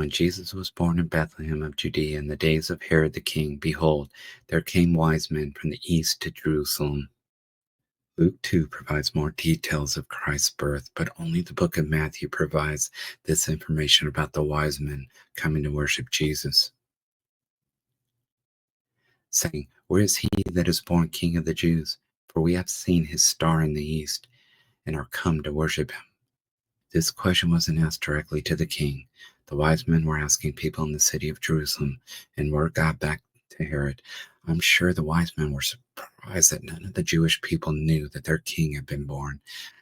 when Jesus was born in Bethlehem of Judea in the days of Herod the king, behold, there came wise men from the east to Jerusalem. Luke 2 provides more details of Christ's birth, but only the book of Matthew provides this information about the wise men coming to worship Jesus, saying, "Where is he that is born King of the Jews? For we have seen his star in the east, and are come to worship him." This question wasn't asked directly to the king. The wise men were asking people in the city of Jerusalem, and word got back to Herod. I'm sure the wise men were surprised that none of the Jewish people knew that their king had been born.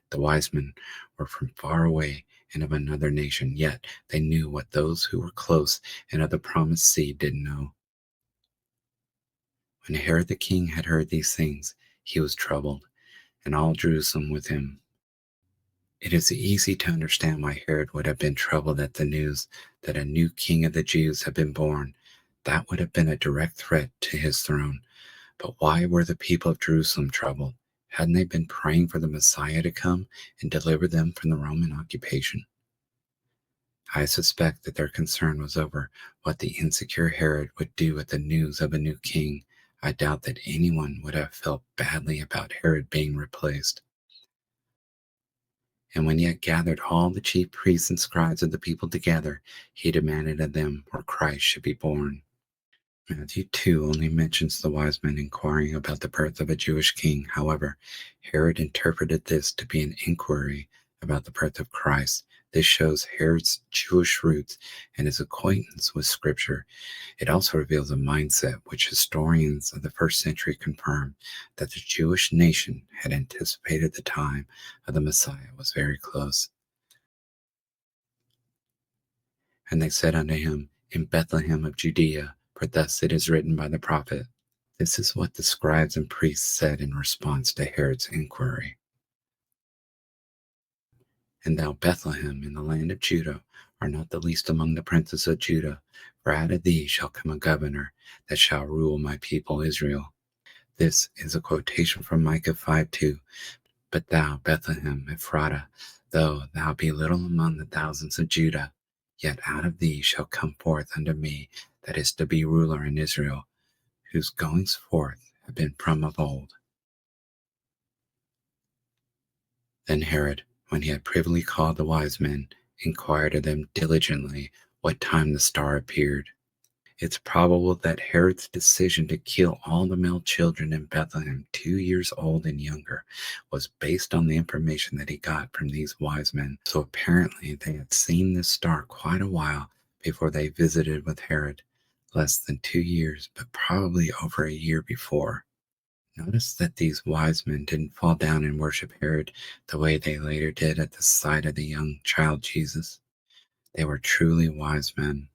The wise men were from far away and of another nation, yet they knew what those who were close and of the promised seed didn't know. When Herod the king had heard these things, he was troubled, and all Jerusalem with him. It is easy to understand why Herod would have been troubled at the news that a new king of the Jews had been born. That would have been a direct threat to his throne. But why were the people of Jerusalem troubled? Hadn't they been praying for the Messiah to come and deliver them from the Roman occupation? I suspect that their concern was over what the insecure Herod would do at the news of a new king. I doubt that anyone would have felt badly about Herod being replaced. And when he had gathered all the chief priests and scribes of the people together, he demanded of them where Christ should be born. Matthew 2 only mentions the wise men inquiring about the birth of a Jewish king. However, Herod interpreted this to be an inquiry about the birth of Christ. This shows Herod's Jewish roots and his acquaintance with Scripture. It also reveals a mindset which historians of the first century confirm that the Jewish nation had anticipated the time of the Messiah was very close. And they said unto him, In Bethlehem of Judea, for thus it is written by the prophet. This is what the scribes and priests said in response to Herod's inquiry. And thou, Bethlehem, in the land of Judah, art not the least among the princes of Judah, for out of thee shall come a governor that shall rule my people Israel. This is a quotation from Micah 5:2. But thou, Bethlehem Ephratah, though thou be little among the thousands of Judah, yet out of thee shall come forth unto me that is to be ruler in Israel, whose goings forth have been from of old. Then Herod, when he had privily called the wise men, inquired of them diligently what time the star appeared. It's probable that Herod's decision to kill all the male children in Bethlehem 2 years old and younger was based on the information that he got from these wise men. So apparently they had seen this star quite a while before they visited with Herod, less than 2 years, but probably over a year before. Notice that these wise men didn't fall down and worship Herod the way they later did at the sight of the young child Jesus. They were truly wise men.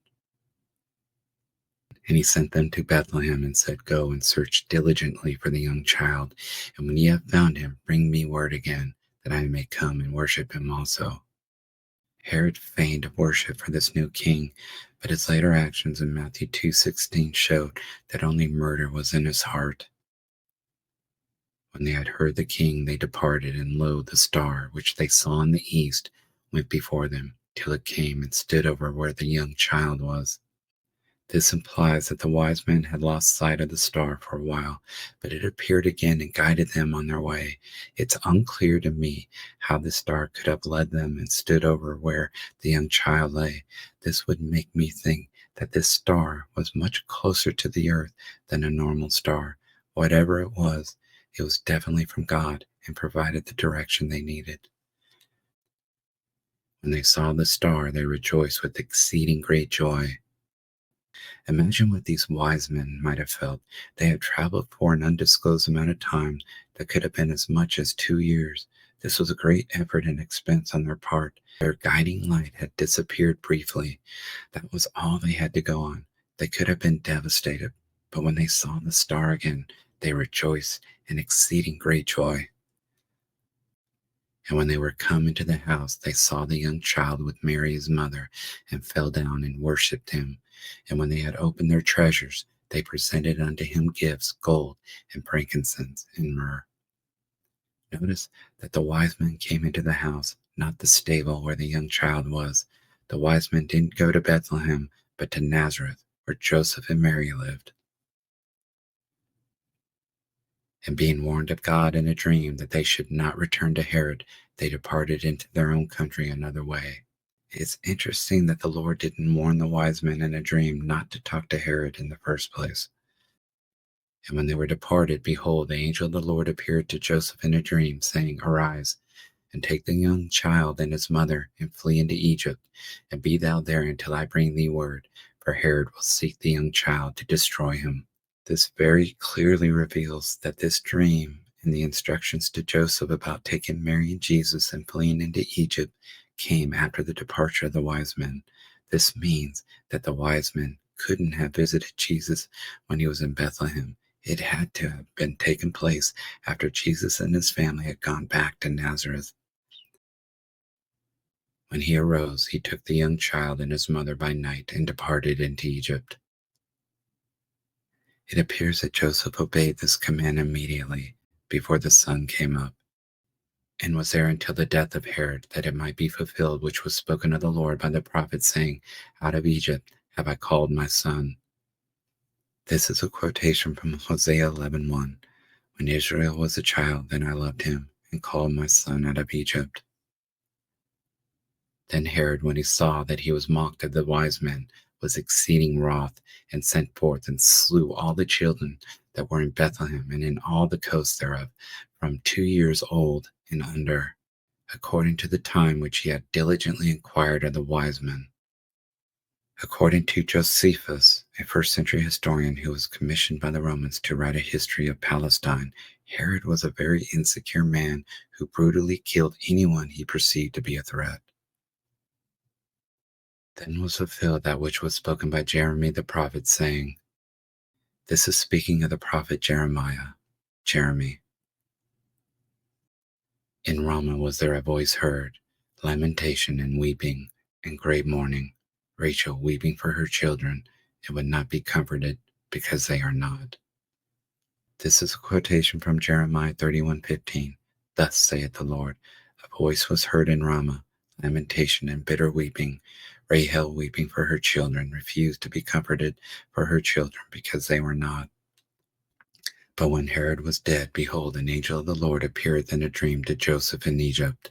And he sent them to Bethlehem and said, Go and search diligently for the young child, and when ye have found him, bring me word again, that I may come and worship him also. Herod feigned worship for this new king, but his later actions in Matthew 2:16 showed that only murder was in his heart. When they had heard the king, they departed, and lo, the star, which they saw in the east, went before them, till it came and stood over where the young child was. This implies that the wise men had lost sight of the star for a while, but it appeared again and guided them on their way. It's unclear to me how the star could have led them and stood over where the young child lay. This would make me think that this star was much closer to the earth than a normal star. Whatever it was definitely from God and provided the direction they needed. When they saw the star, they rejoiced with exceeding great joy. Imagine what these wise men might have felt. They had traveled for an undisclosed amount of time that could have been as much as 2 years. This was a great effort and expense on their part. Their guiding light had disappeared briefly. That was all they had to go on. They could have been devastated, but when they saw the star again, they rejoiced in exceeding great joy. And when they were come into the house, they saw the young child with Mary his mother, and fell down and worshipped him. And when they had opened their treasures, they presented unto him gifts, gold, and frankincense, and myrrh. Notice that the wise men came into the house, not the stable where the young child was. The wise men didn't go to Bethlehem, but to Nazareth, where Joseph and Mary lived. And being warned of God in a dream that they should not return to Herod, they departed into their own country another way. It's interesting that the Lord didn't warn the wise men in a dream not to talk to Herod in the first place. And when they were departed, behold, the angel of the Lord appeared to Joseph in a dream, saying, Arise, and take the young child and his mother, and flee into Egypt, and be thou there until I bring thee word, for Herod will seek the young child to destroy him. This very clearly reveals that this dream and the instructions to Joseph about taking Mary and Jesus and fleeing into Egypt came after the departure of the wise men. This means that the wise men couldn't have visited Jesus when he was in Bethlehem. It had to have been taken place after Jesus and his family had gone back to Nazareth. When he arose, he took the young child and his mother by night and departed into Egypt. It appears that Joseph obeyed this command immediately before the sun came up, and was there until the death of Herod, that it might be fulfilled which was spoken of the Lord by the prophet, saying, Out of Egypt have I called my son. This is a quotation from Hosea 11:1. When Israel was a child, then I loved him, and called my son out of Egypt. Then Herod, when he saw that he was mocked of the wise men, was exceeding wroth, and sent forth and slew all the children that were in Bethlehem and in all the coasts thereof, from 2 years old and under, according to the time which he had diligently inquired of the wise men. According to Josephus, a first-century historian who was commissioned by the Romans to write a history of Palestine, Herod was a very insecure man who brutally killed anyone he perceived to be a threat. Then was fulfilled that which was spoken by Jeremy the prophet, saying, This is speaking of the prophet Jeremiah. Jeremy. In Ramah was there a voice heard, lamentation and weeping, and great mourning, Rachel weeping for her children, and would not be comforted, because they are not. This is a quotation from Jeremiah 31:15. Thus saith the Lord, a voice was heard in Ramah, lamentation and bitter weeping, Rahel weeping for her children, refused to be comforted for her children, because they were not. But when Herod was dead, behold, an angel of the Lord appeareth in a dream to Joseph in Egypt.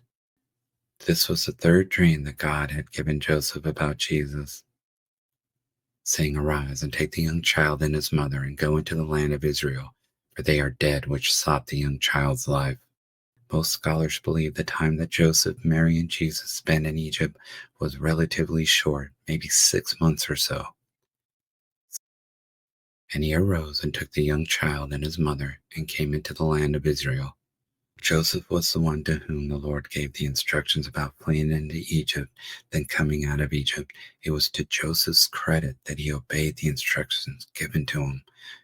This was the third dream that God had given Joseph about Jesus, saying, Arise, and take the young child and his mother, and go into the land of Israel, for they are dead which sought the young child's life. Most scholars believe the time that Joseph, Mary, and Jesus spent in Egypt was relatively short, maybe 6 months or so. And he arose and took the young child and his mother, and came into the land of Israel. Joseph was the one to whom the Lord gave the instructions about fleeing into Egypt, then coming out of Egypt. It was to Joseph's credit that he obeyed the instructions given to him.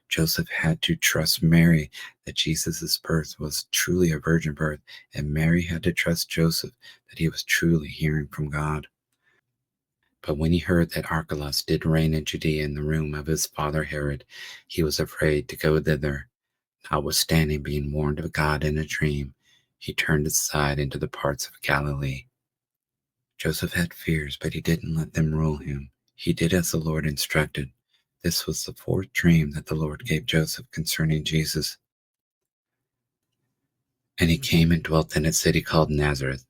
Joseph had to trust Mary that Jesus' birth was truly a virgin birth, and Mary had to trust Joseph that he was truly hearing from God. But when he heard that Archelaus did reign in Judea in the room of his father Herod, he was afraid to go thither. Notwithstanding being warned of God in a dream, he turned aside into the parts of Galilee. Joseph had fears, but he didn't let them rule him. He did as the Lord instructed. This was the fourth dream that the Lord gave Joseph concerning Jesus. And he came and dwelt in a city called Nazareth,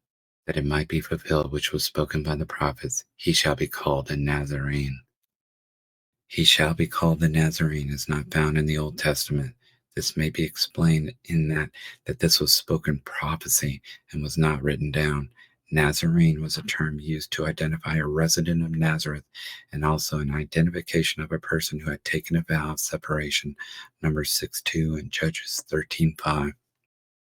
that it might be fulfilled which was spoken by the prophets, He shall be called a Nazarene. He shall be called the Nazarene is not found in the Old Testament. This may be explained in that this was spoken prophecy and was not written down. Nazarene was a term used to identify a resident of Nazareth, and also an identification of a person who had taken a vow of separation, Numbers 6:2 and Judges 13:5.